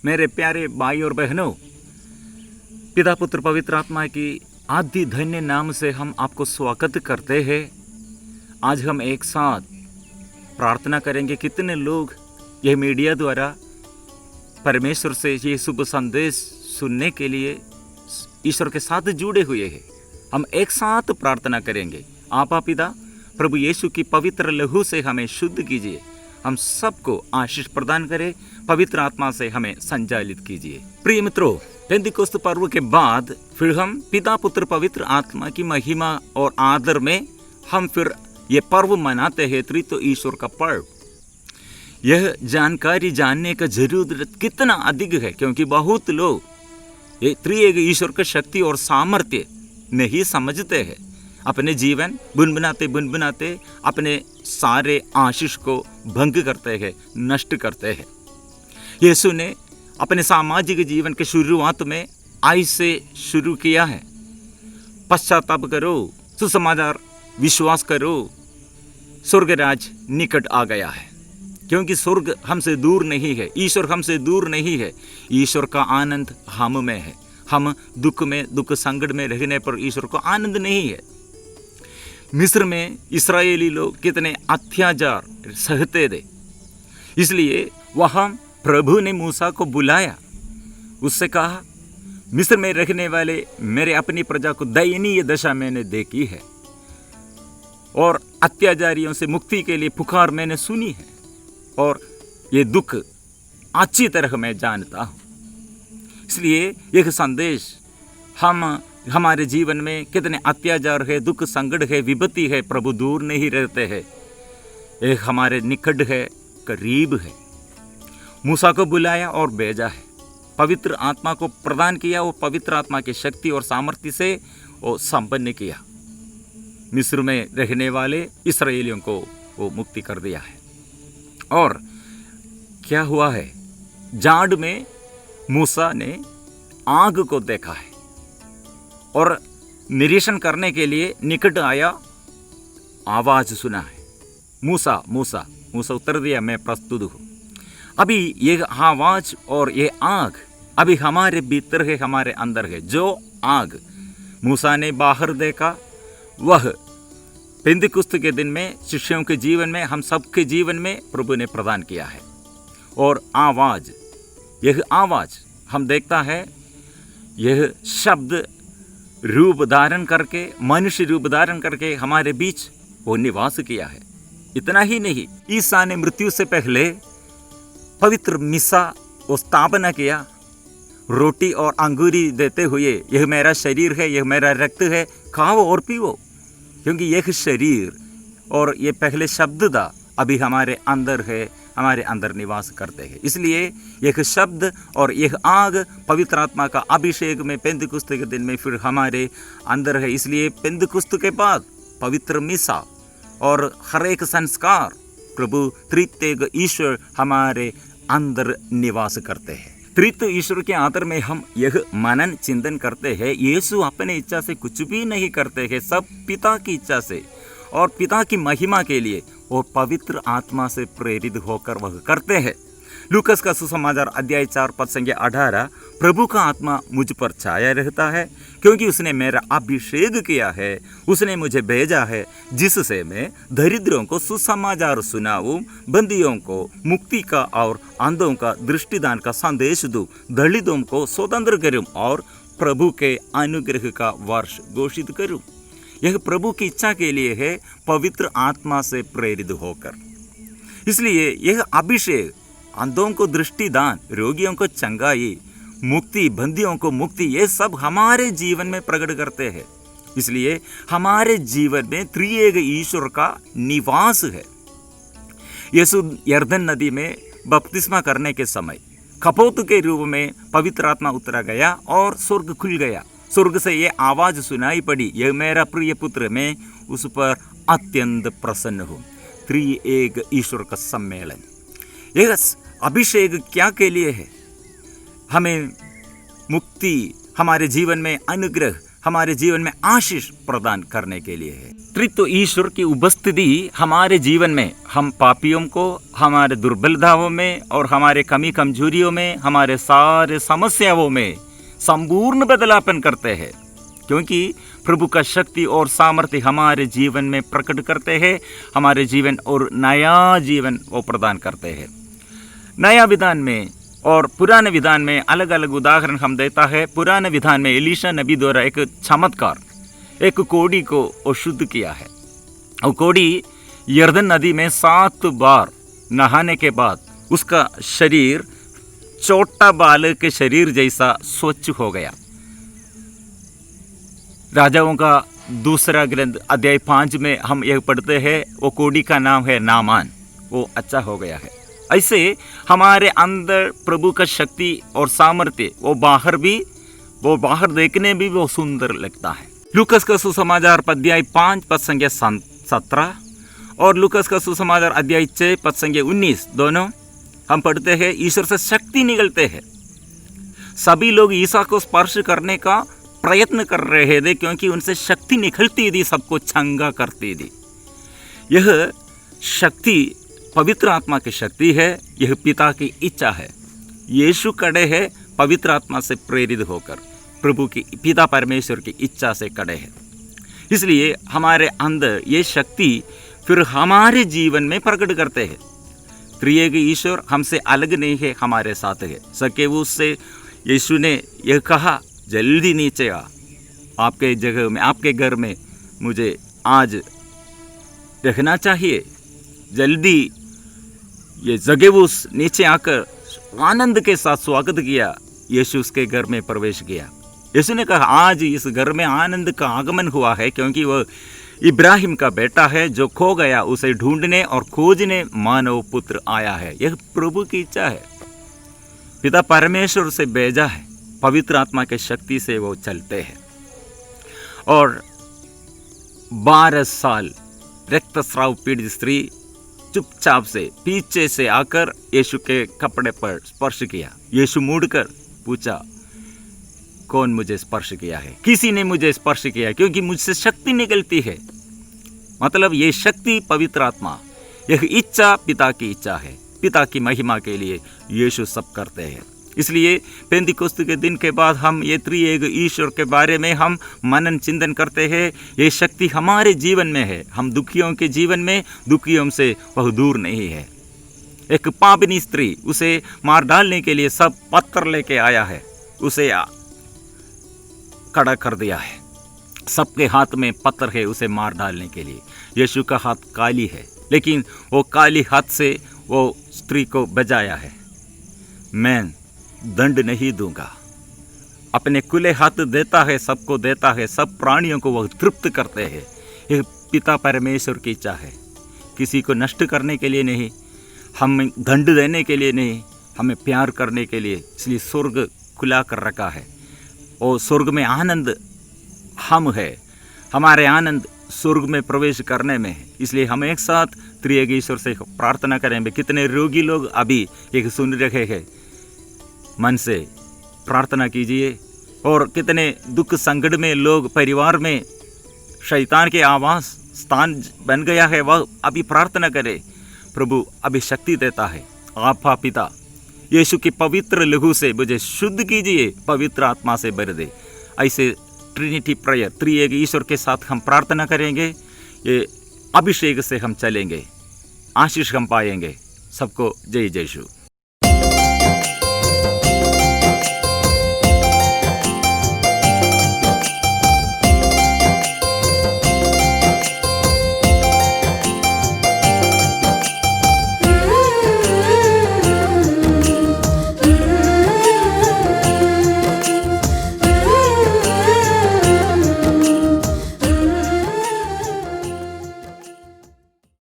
मेरे प्यारे भाई और बहनों, पिता पुत्र पवित्र आत्मा की आदि धन्य नाम से हम आपको स्वागत करते हैं। आज हम एक साथ प्रार्थना करेंगे। कितने लोग यह मीडिया द्वारा परमेश्वर से ये शुभ संदेश सुनने के लिए ईश्वर के साथ जुड़े हुए हैं। हम एक साथ प्रार्थना करेंगे। आपा पिता, प्रभु यीशु की पवित्र लहू से हमें शुद्ध कीजिए। हम सबको आशीष प्रदान करें। पवित्र आत्मा से हमें संचालित कीजिए। प्रिय मित्रों, पेंतिकोस्त पर्व के बाद फिर हम पिता पुत्र पवित्र आत्मा की महिमा और आदर में हम फिर ये पर्व मनाते हैं, त्रित्व ईश्वर का पर्व। यह जानकारी जानने का जरूरत कितना अधिक है, क्योंकि बहुत लोग ये त्रिएक ईश्वर की शक्ति और सामर्थ्य नहीं समझते हैं। अपने जीवन बुनबुनाते अपने सारे आशीष को भंग करते हैं, नष्ट करते हैं। यीशु ने अपने सामाजिक जीवन के शुरुआत में ऐसे शुरू किया है, पश्चाताप करो, सुसमाचार विश्वास करो, स्वर्ग राज निकट आ गया है। क्योंकि स्वर्ग हमसे दूर नहीं है, ईश्वर हमसे दूर नहीं है। ईश्वर का आनंद हम में है। हम दुख संकट में रहने पर ईश्वर को आनंद नहीं है। मिस्र में इस्राएली लोग कितने अत्याचार सहते थे, इसलिए वहां प्रभु ने मूसा को बुलाया। उससे कहा, मिस्र में रहने वाले मेरे अपनी प्रजा को दयनीय दशा मैंने देखी है और अत्याचारियों से मुक्ति के लिए पुकार मैंने सुनी है, और ये दुख अच्छी तरह मैं जानता हूं। इसलिए यह संदेश हमारे जीवन में कितने अत्याचार है, दुख संकट है, विपत्ति है, प्रभु दूर नहीं रहते हैं। एक हमारे निकट है, करीब है। मूसा को बुलाया और भेजा है, पवित्र आत्मा को प्रदान किया। वो पवित्र आत्मा की शक्ति और सामर्थ्य से वो संपन्न किया। मिस्र में रहने वाले इस्राएलियों को वो मुक्ति कर दिया है। और क्या हुआ है, जाड़ में मूसा ने आग को देखा है और निरीक्षण करने के लिए निकट आया, आवाज सुना है, मूसा मूसा। मूसा उत्तर दिया, मैं प्रस्तुत हूं। अभी ये आवाज और ये आग अभी हमारे भीतर है, हमारे अंदर है। जो आग मूसा ने बाहर देखा, वह पेंतिकुस्त के दिन में शिष्यों के जीवन में, हम सबके जीवन में प्रभु ने प्रदान किया है। और आवाज, यह आवाज हम देखता है, यह शब्द रूप धारण करके, मनुष्य रूप धारण करके हमारे बीच वो निवास किया है। इतना ही नहीं, ईसा ने मृत्यु से पहले पवित्र मिसा वो स्थापना किया, रोटी और अंगूरी देते हुए, यह मेरा शरीर है, यह मेरा रक्त है, खाओ और पीओ। क्योंकि यह शरीर और ये पहले शब्द था, अभी हमारे अंदर है, हमारे अंदर निवास करते हैं। इसलिए यह शब्द और यह आग पवित्र आत्मा का अभिषेक में पेंतिकुस्त के दिन में फिर हमारे अंदर है। इसलिए पेंतिकुस्त के बाद पवित्र मिसा और हर एक संस्कार, प्रभु त्रित्व ईश्वर हमारे अंदर निवास करते हैं। त्रित्व ईश्वर के आदर में हम यह मनन चिंतन करते हैं। यीशु अपने इच्छा से कुछ भी नहीं करते हैं, सब पिता की इच्छा से और पिता की महिमा के लिए और पवित्र आत्मा से प्रेरित होकर वह करते हैं। लूकस का सुसमाचार अध्याय 4 पद संख्या 18, प्रभु का आत्मा मुझ पर छाया रहता है, क्योंकि उसने मेरा अभिषेक किया है, उसने मुझे भेजा है, जिससे मैं दरिद्रों को सुसमाचार सुनाऊं, बंदियों को मुक्ति का और अंधों का दृष्टिदान का संदेश दूं, दलितों को स्वतंत्र करूं और प्रभु के अनुग्रह का वर्ष घोषित करूं। यह प्रभु की इच्छा के लिए है, पवित्र आत्मा से प्रेरित होकर। इसलिए यह अभिषेक अंधों को दृष्टिदान, रोगियों को चंगाई, मुक्ति, बंदियों को मुक्ति, ये सब हमारे जीवन में प्रकट करते हैं। इसलिए हमारे जीवन में त्रिएक ईश्वर का निवास है। यीशु यर्दन नदी में बपतिस्मा करने के समय कपोत के रूप में पवित्र आत्मा उतरा गया और स्वर्ग खुल गया। स्वर्ग से ये आवाज सुनाई पड़ी, यह मेरा प्रिय पुत्र, मैं उस पर अत्यंत प्रसन्न हूँ। त्रिएक ईश्वर का सम्मेलन, यह अभिषेक क्या के लिए है? हमें मुक्ति, हमारे जीवन में अनुग्रह, हमारे जीवन में आशीष प्रदान करने के लिए है। त्रित्व ईश्वर की उपस्थिति हमारे जीवन में, हम पापियों को हमारे दुर्बलताओं में और हमारे कमी कमजोरियों में, हमारे सारे समस्याओं में संपूर्ण बदलापन करते हैं, क्योंकि प्रभु का शक्ति और सामर्थ्य हमारे जीवन में प्रकट करते हैं, हमारे जीवन और नया जीवन वो प्रदान करते हैं। नया विधान में और पुराने विधान में अलग अलग उदाहरण हम देता है। पुराने विधान में एलीशा नबी द्वारा एक चमत्कार, एक कोढ़ी को वो शुद्ध किया है। वो कोढ़ी यर्दन नदी में 7 बार नहाने के बाद उसका शरीर छोटा बालक के शरीर जैसा स्वच्छ हो गया। राजाओं का दूसरा ग्रंथ अध्याय 5 में हम यह पढ़ते हैं, वो कोढ़ी का नाम है नामान, वो अच्छा हो गया है। ऐसे हमारे अंदर प्रभु का शक्ति और सामर्थ्य वो बाहर देखने भी वो सुंदर लगता है। लूकस का सुसमाचार अध्याय 5 पद संख्या 17 और लूकस का सुसमाचार अध्याय 6 पद संख्या 19 दोनों हम पढ़ते हैं, ईश्वर से शक्ति निकलते हैं। सभी लोग ईसा को स्पर्श करने का प्रयत्न कर रहे थे, क्योंकि उनसे शक्ति निकलती थी, सबको चंगा करती थी। यह शक्ति पवित्र आत्मा की शक्ति है, यह पिता की इच्छा है। यीशु खड़े है पवित्र आत्मा से प्रेरित होकर, प्रभु की पिता परमेश्वर की इच्छा से खड़े हैं। इसलिए हमारे अंदर ये शक्ति फिर हमारे जीवन में प्रकट करते हैं। त्रिएक ईश्वर हमसे अलग नहीं है, हमारे साथ है। सकेवूस से यीशु ने यह कहा, जल्दी नीचे आ, आपके जगह में, आपके घर में मुझे आज रहना चाहिए। जल्दी ये जगेवूस नीचे आकर आनंद के साथ स्वागत किया। यीशु उसके घर में प्रवेश किया। यीशु ने कहा, आज इस घर में आनंद का आगमन हुआ है, क्योंकि वह इब्राहिम का बेटा है, जो खो गया उसे ढूंढने और खोजने मानव पुत्र आया है। यह प्रभु की इच्छा है। पिता परमेश्वर से भेजा है, पवित्र आत्मा के शक्ति से वो चलते हैं। और 12 साल रक्तस्राव पीड़ित स्त्री चुपचाप से पीछे से आकर यीशु के कपड़े पर स्पर्श किया। यीशु मुड़कर पूछा, कौन मुझे स्पर्श किया है? किसी ने मुझे स्पर्श किया, क्योंकि मुझसे शक्ति निकलती है। मतलब ये शक्ति पवित्र आत्मा, यह इच्छा पिता की इच्छा है। पिता की महिमा के लिए यीशु सब करते हैं। इसलिए पेंतिकोस्त के दिन के बाद हम ये त्रिएक ईश्वर के बारे में हम मनन चिंतन करते हैं। ये शक्ति हमारे जीवन में है। हम दुखियों के जीवन में, दुखियों से बहुत दूर नहीं है। एक पापिनी स्त्री, उसे मार डालने के लिए सब पत्थर लेके आया है, उसे खड़ा कर दिया है। सबके हाथ में पत्थर है उसे मार डालने के लिए। यीशु का हाथ काली है, लेकिन वो काली हाथ से वो स्त्री को बचाया है। मैं दंड नहीं दूंगा। अपने खुले हाथ देता है, सबको देता है, सब प्राणियों को वह तृप्त करते हैं। यह पिता परमेश्वर की इच्छा है, किसी को नष्ट करने के लिए नहीं, हमें दंड देने के लिए नहीं, हमें प्यार करने के लिए। इसलिए स्वर्ग खुला कर रखा है और स्वर्ग में आनंद हम है। हमारे आनंद स्वर्ग में प्रवेश करने में है। इसलिए हम एक साथ त्रिएक ईश्वर से प्रार्थना करेंगे। कितने रोगी लोग अभी एक सुन रहे हैं, मन से प्रार्थना कीजिए। और कितने दुख संकट में लोग, परिवार में शैतान के आवास स्थान बन गया है, वह अभी प्रार्थना करे। प्रभु अभी शक्ति देता है। आपा पिता, यीशु की पवित्र लहू से मुझे शुद्ध कीजिए, पवित्र आत्मा से भर दे। ऐसे ट्रिनिटी प्रेयर, त्रिएक ईश्वर के साथ हम प्रार्थना करेंगे। ये अभिषेक से हम चलेंगे, आशीष हम पाएंगे। सबको जय जय यीशु।